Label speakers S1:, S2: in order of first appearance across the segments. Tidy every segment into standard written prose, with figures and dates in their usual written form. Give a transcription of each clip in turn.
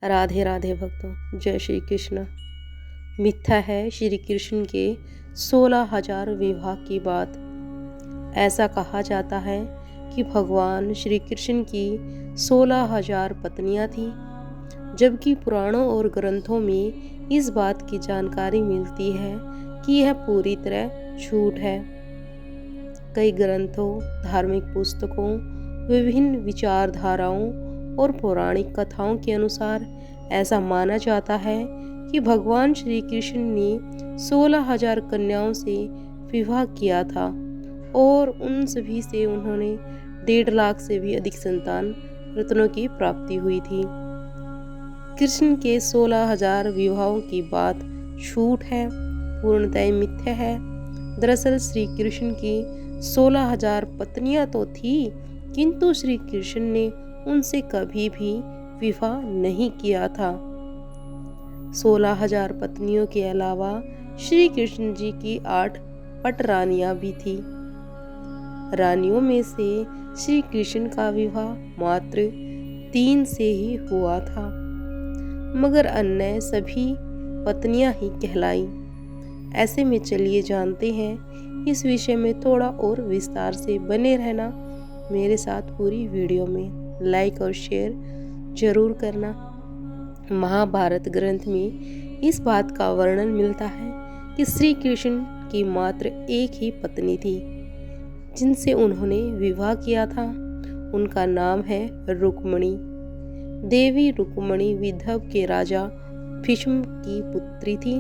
S1: राधे राधे भक्तों, जय श्री कृष्ण। मिथ्या है श्री कृष्ण के 16,000 विवाह की बात। ऐसा कहा जाता है कि भगवान श्री कृष्ण की 16,000 पत्नियां थीं, जबकि पुराणों और ग्रंथों में इस बात की जानकारी मिलती है कि यह पूरी तरह झूठ है। कई ग्रंथों, धार्मिक पुस्तकों, विभिन्न विचारधाराओं और पौराणिक कथाओं के अनुसार ऐसा माना जाता है कि भगवान श्री कृष्ण ने 16,000 कन्याओं से विवाह किया था और उन सभी से उन्होंने 1.5 लाख से भी अधिक संतान रत्नों की प्राप्ति हुई थी। कृष्ण के 16,000 विवाहों की बात झूठ है, पूर्णतः मिथ्या है। दरअसल श्री कृष्ण की 16,000 पत्नियां तो थी, किंतु श्री कृष्ण ने उनसे कभी भी विवाह नहीं किया था। 16,000 पत्नियों के अलावा श्री कृष्ण जी की 8 पटरानियां भी थी। रानियों में से श्री कृष्ण का विवाह मात्र 3 से ही हुआ था, मगर अन्य सभी पत्नियां ही कहलाई। ऐसे में चलिए जानते हैं इस विषय में थोड़ा और विस्तार से। बने रहना मेरे साथ पूरी वीडियो में। लाइक और शेयर जरूर करना। महाभारत ग्रंथ में इस बात का वर्णन मिलता है कि श्री कृष्ण की मात्र एक ही पत्नी थी जिनसे उन्होंने विवाह किया था। उनका नाम है रुक्मिणी। देवी रुक्मिणी विदर्भ के राजा भीष्म की पुत्री थी।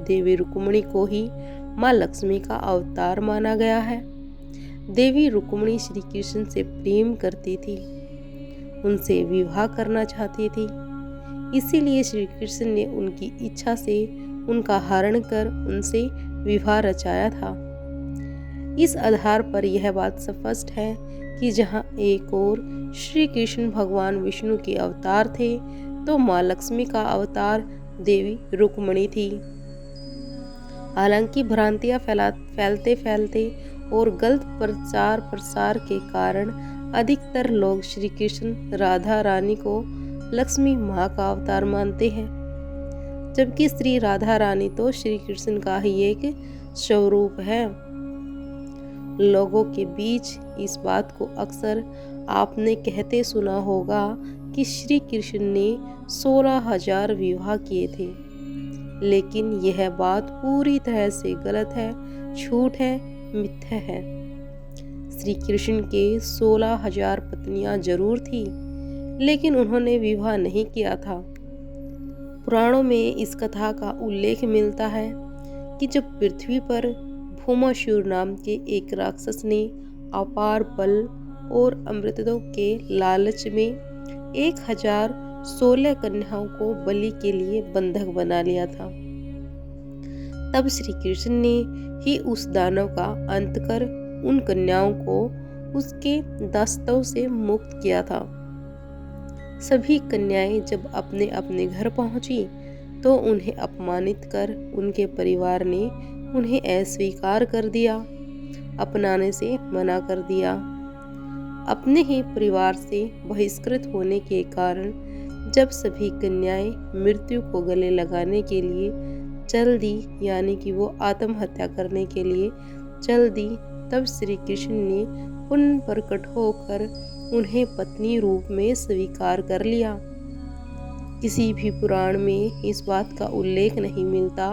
S1: देवी रुक्मिणी को ही माँ लक्ष्मी का अवतार माना गया है। देवी रुक्मिणी श्री कृष्ण से प्रेम करती थी, उनसे विवाह करना चाहती थी। इसीलिए श्री कृष्ण ने उनकी इच्छा से उनका हरण कर उनसे विवाह रचाया था। इस आधार पर यह बात स्पष्ट है कि जहाँ एक ओर श्री कृष्ण भगवान विष्णु के अवतार थे, तो माँ लक्ष्मी का अवतार देवी रुक्मिणी थी। हालांकि भ्रांतियां फैलते फैलते और गलत प्रचार प्रसार के कारण अधिकतर लोग श्री कृष्ण राधा रानी को लक्ष्मी माँ का अवतार मानते हैं, जबकि श्री राधा रानी तो श्री कृष्ण का ही एक स्वरूप है। लोगों के बीच इस बात को अक्सर आपने कहते सुना होगा कि श्री कृष्ण ने 16,000 विवाह किए थे, लेकिन यह बात पूरी तरह से गलत है, झूठ है, मिथ्या है। श्री कृष्ण के 16,000 पत्नियां जरूर थी, लेकिन उन्होंने विवाह नहीं किया था। पुराणों में इस कथा का उल्लेख मिलता है कि जब पृथ्वी पर भौमासुर नाम के एक राक्षस ने अपार बल और अमृतों के लालच में 1,016 कन्याओं को बलि के लिए बंधक बना लिया था, तब श्री कृष्ण ने ही उस दानव का अंत कर उन कन्याओं को उसके दासत्व से मुक्त किया था। सभी कन्याएं जब अपने अपने घर पहुंची तो उन्हें अपमानित कर उनके परिवार ने उन्हें अस्वीकार कर दिया, अपनाने से मना कर दिया। अपने ही परिवार से बहिष्कृत होने के कारण जब सभी कन्याएं मृत्यु को गले लगाने के लिए चल दी, यानी कि वो आत्महत्या करने के लिए चल दी, तब श्री कृष्ण ने उन पर प्रकट होकर उन्हें पत्नी रूप में स्वीकार कर लिया। किसी भी पुराण में इस बात का उल्लेख नहीं मिलता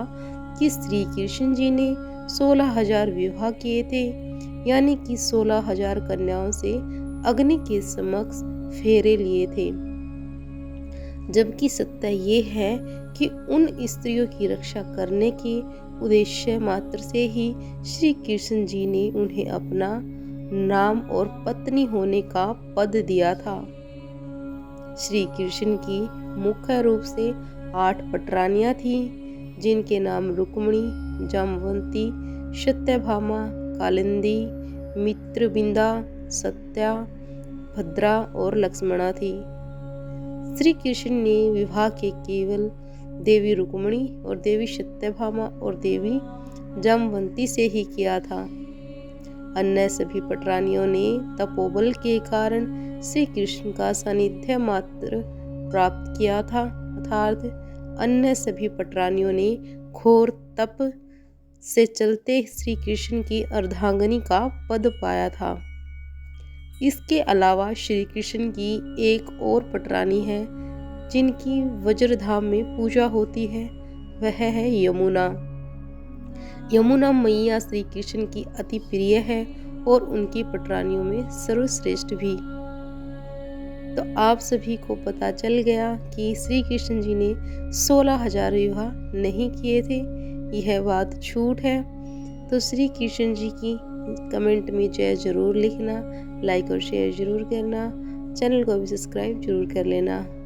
S1: कि श्री कृष्ण जी ने 16,000 विवाह किए थे, यानी कि 16,000 कन्याओं से अग्नि के समक्ष फेरे लिए थे। जबकि सत्य ये है कि उन स्त्रियों की रक्षा करने के उद्देश्य मात्र से ही श्री कृष्ण जी ने उन्हें अपना नाम और पत्नी होने का पद दिया था। श्री कृष्ण की मुख्य रूप से 8 पटरानियां थीं, जिनके नाम रुक्मिणी, जामवंती, सत्यभामा, कालिंदी, मित्रविंदा, सत्या, भद्रा और लक्ष्मणा थी। श्री कृष्ण ने विवाह के केवल देवी रुक्मिणी और देवी सत्यभामा और देवी जामवंती से ही किया था। अन्य सभी पटरानियों ने तपोबल के कारण श्री कृष्ण का सानिध्य मात्र प्राप्त किया था। अर्थात अन्य सभी पटरानियों ने घोर तप से चलते श्री कृष्ण की अर्धांगिनी का पद पाया था। इसके अलावा श्री कृष्ण की एक और पटरानी है जिनकी वज्रधाम में पूजा होती है, वह है यमुना। यमुना मैया श्री कृष्ण की अति प्रिय है और उनकी पटरानियों में सर्वश्रेष्ठ भी। तो आप सभी को पता चल गया कि श्री कृष्ण जी ने 16,000 विवाह नहीं किए थे, यह बात झूठ है। तो श्री कृष्ण जी की कमेंट में जय जरूर लिखना, लाइक और शेयर जरूर करना, चैनल को भी सब्सक्राइब जरूर कर लेना।